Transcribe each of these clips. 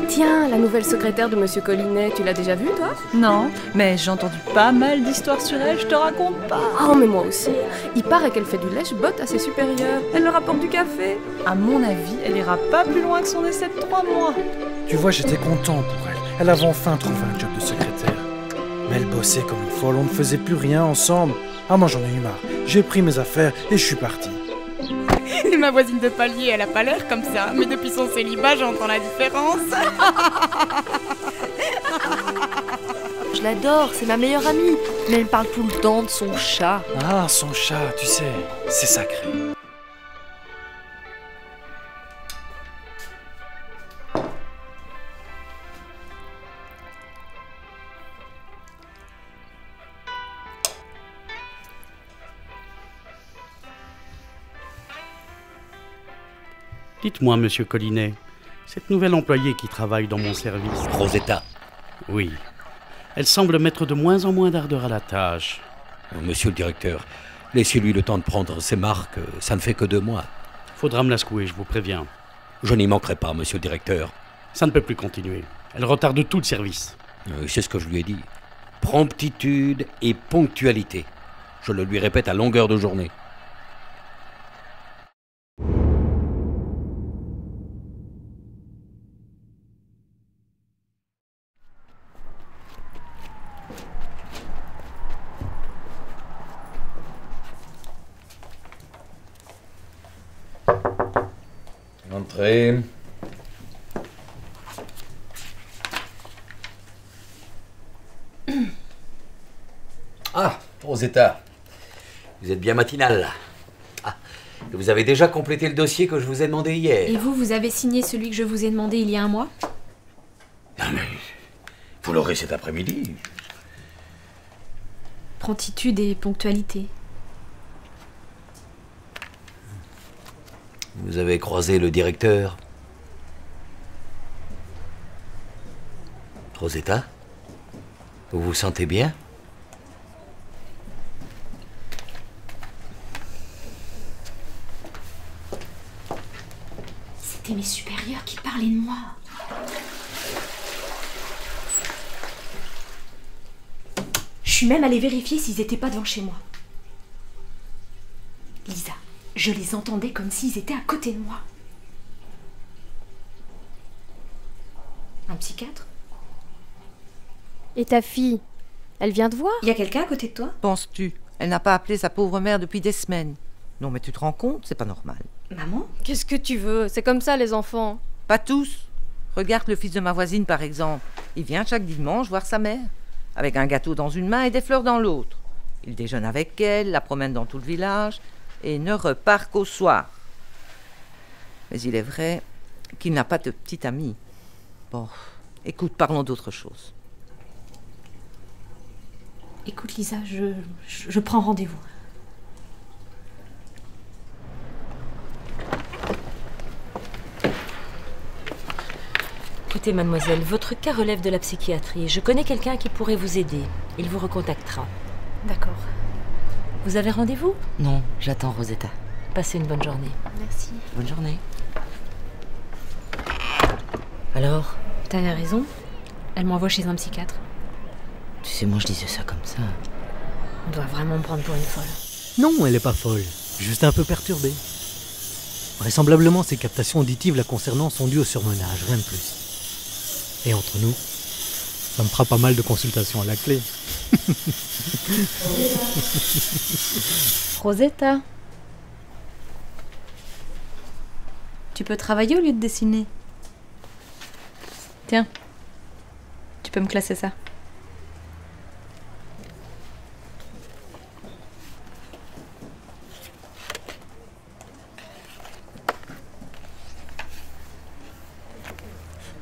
Tiens, la nouvelle secrétaire de Monsieur Collinet, tu l'as déjà vue, toi? Non, mais j'ai entendu pas mal d'histoires sur elle, je te raconte pas. Oh, mais moi aussi. Il paraît qu'elle fait du lèche-botte à ses supérieurs. Elle leur apporte du café. À mon avis, elle ira pas plus loin que son essai de 3 mois. Tu vois, j'étais content pour elle. Elle avait enfin trouvé un job de secrétaire. Mais elle bossait comme une folle, on ne faisait plus rien ensemble. Ah, moi j'en ai eu marre. J'ai pris mes affaires et je suis parti. Ma voisine de palier, elle a pas l'air comme ça. Mais depuis son célibat, j'entends la différence. Je l'adore, c'est ma meilleure amie. Mais elle parle tout le temps de son chat. Ah, son chat, tu sais, c'est sacré. Dites-moi, monsieur Collinet, cette nouvelle employée qui travaille dans mon service... Rosetta. Oui. Elle semble mettre de moins en moins d'ardeur à la tâche. Monsieur le directeur, laissez-lui le temps de prendre ses marques, ça ne fait que 2 mois. Faudra me la secouer, je vous préviens. Je n'y manquerai pas, monsieur le directeur. Ça ne peut plus continuer. Elle retarde tout le service. C'est ce que je lui ai dit. Promptitude et ponctualité. Je le lui répète à longueur de journée. Entrez. Ah, Rosetta. Vous êtes bien matinale. Ah, vous avez déjà complété le dossier que je vous ai demandé hier. Et vous avez signé celui que je vous ai demandé il y a 1 mois? Ah, mais vous l'aurez cet après-midi. Promptitude et ponctualité. Vous avez croisé le directeur? Rosetta? Vous vous sentez bien? C'était mes supérieurs qui parlaient de moi. Je suis même allée vérifier s'ils étaient pas devant chez moi. Lisa, je les entendais comme s'ils étaient à côté de moi. Un psychiatre? Et ta fille, elle vient te voir? Il y a quelqu'un à côté de toi? Penses-tu? Elle n'a pas appelé sa pauvre mère depuis des semaines. Non, mais tu te rends compte, c'est pas normal. Maman? Qu'est-ce que tu veux? C'est comme ça, les enfants. Pas tous. Regarde le fils de ma voisine, par exemple. Il vient chaque dimanche voir sa mère, avec un gâteau dans une main et des fleurs dans l'autre. Il déjeune avec elle, la promène dans tout le village, et ne repart qu'au soir. Mais il est vrai qu'il n'a pas de petite amie. Bon, écoute, parlons d'autre chose. Écoute Lisa, je prends rendez-vous. Écoutez, mademoiselle, votre cas relève de la psychiatrie. Je connais quelqu'un qui pourrait vous aider. Il vous recontactera. D'accord. Vous avez rendez-vous? Non, j'attends Rosetta. Passez une bonne journée. Merci. Bonne journée. Alors? T'as raison. Elle m'envoie chez un psychiatre. Tu sais, moi je disais ça comme ça. On doit vraiment me prendre pour une folle. Non, elle est pas folle. Juste un peu perturbée. Vraisemblablement, ses captations auditives la concernant sont dues au surmenage, rien de plus. Et entre nous, ça me fera pas mal de consultations à la clé. Rosetta, tu peux travailler au lieu de dessiner. Tiens, tu peux me classer ça.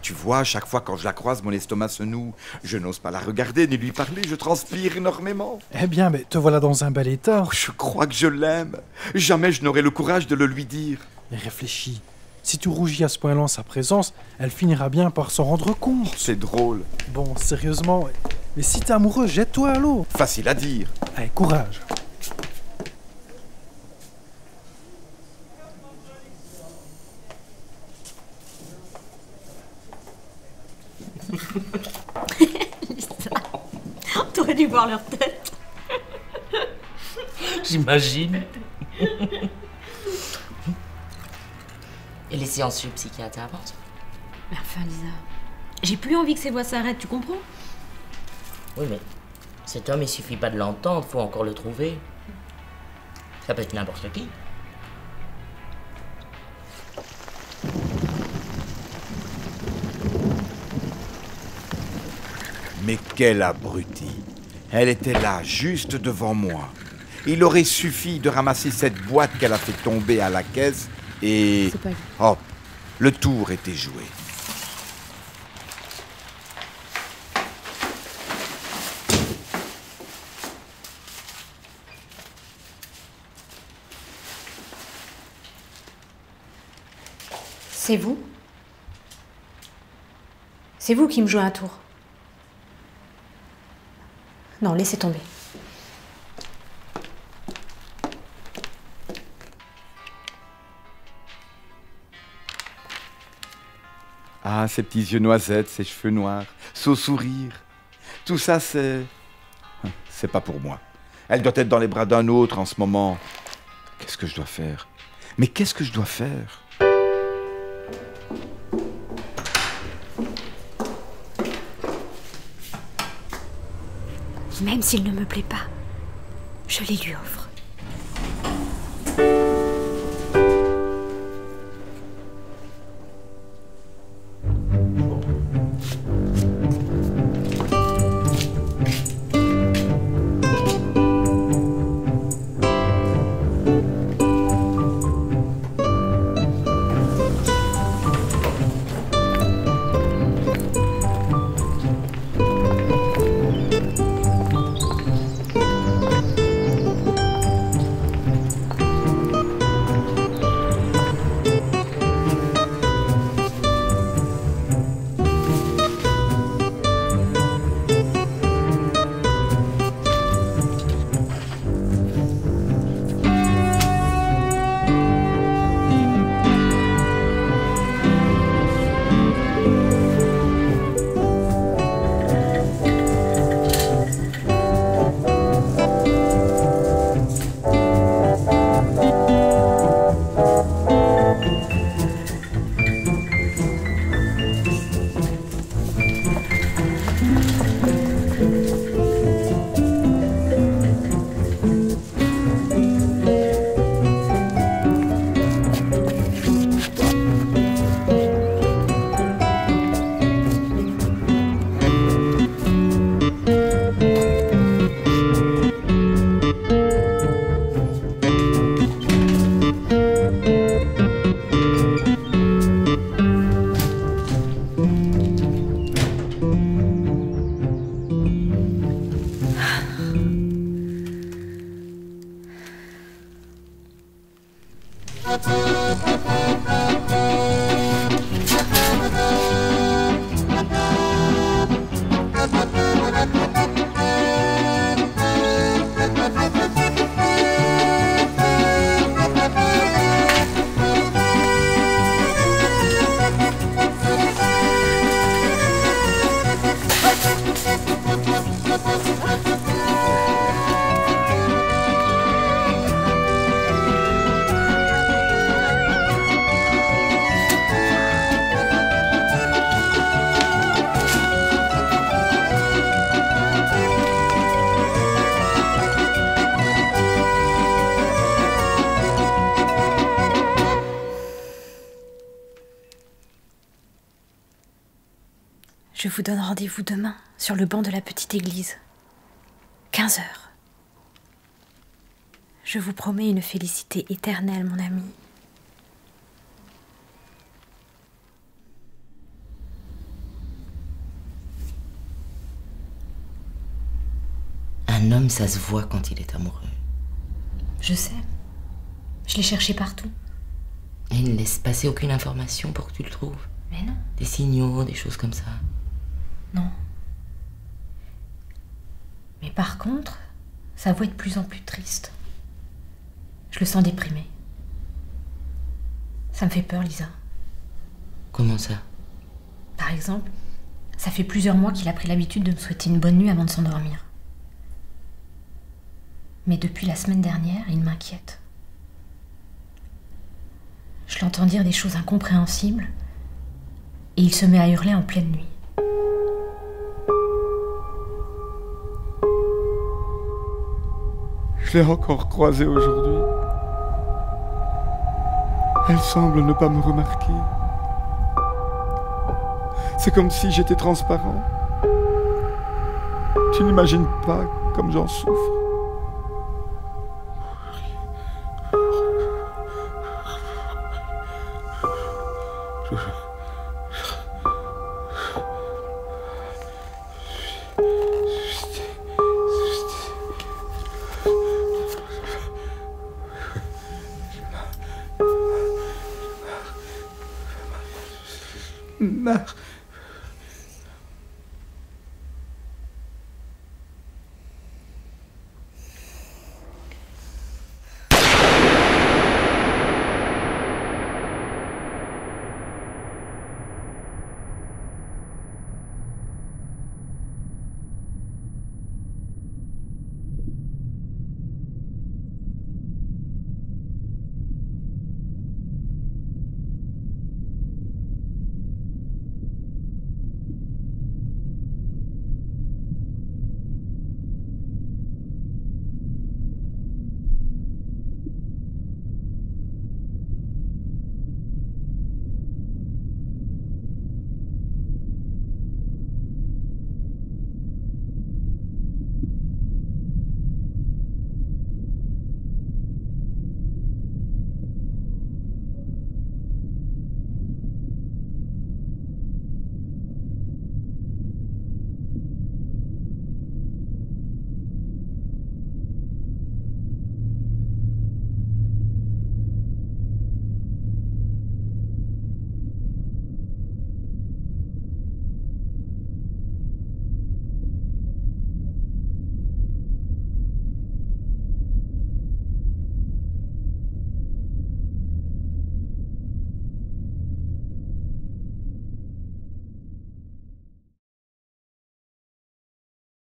Tu vois, à chaque fois quand je la croise, mon estomac se noue. Je n'ose pas la regarder ni lui parler, je transpire énormément. Eh bien, mais te voilà dans un bel état. Oh, je crois que je l'aime. Jamais je n'aurai le courage de le lui dire. Mais réfléchis. Si tu rougis à ce point-là en sa présence, elle finira bien par s'en rendre compte. C'est drôle. Bon, sérieusement, mais si t'es amoureux, jette-toi à l'eau. Facile à dire. Allez, courage. Lisa, t'aurais dû voir leur tête. J'imagine. Et les séances chez le psychiatre avancent? Mais enfin, Lisa, j'ai plus envie que ces voix s'arrêtent, tu comprends? Oui, mais cet homme, il suffit pas de l'entendre, faut encore le trouver. Ça peut être n'importe qui. Mais quel abruti! Elle était là, juste devant moi. Il aurait suffi de ramasser cette boîte qu'elle a fait tomber à la caisse et... C'est pas lui. Hop, le tour était joué. C'est vous? C'est vous qui me jouez un tour? Non, laissez tomber. Ah, ses petits yeux noisettes, ses cheveux noirs, son sourire. Tout ça, c'est pas pour moi. Elle doit être dans les bras d'un autre en ce moment. Qu'est-ce que je dois faire? Mais qu'est-ce que je dois faire? Même s'il ne me plaît pas, je les lui offre. Je vous donne rendez-vous demain, sur le banc de la petite église. 15 heures. Je vous promets une félicité éternelle, mon ami. Un homme, ça se voit quand il est amoureux. Je sais. Je l'ai cherché partout. Et il ne laisse passer aucune information pour que tu le trouves. Mais non. Des signaux, des choses comme ça. Non. Mais par contre, sa voix est de plus en plus triste. Je le sens déprimé. Ça me fait peur, Lisa. Comment ça? Par exemple, Ça fait plusieurs mois qu'il a pris l'habitude de me souhaiter une bonne nuit avant de s'endormir. Mais depuis la semaine dernière, il m'inquiète. Je l'entends dire des choses incompréhensibles et il se met à hurler en pleine nuit. Je l'ai encore croisée aujourd'hui. Elle semble ne pas me remarquer. C'est comme si j'étais transparent. Tu n'imagines pas comme j'en souffre.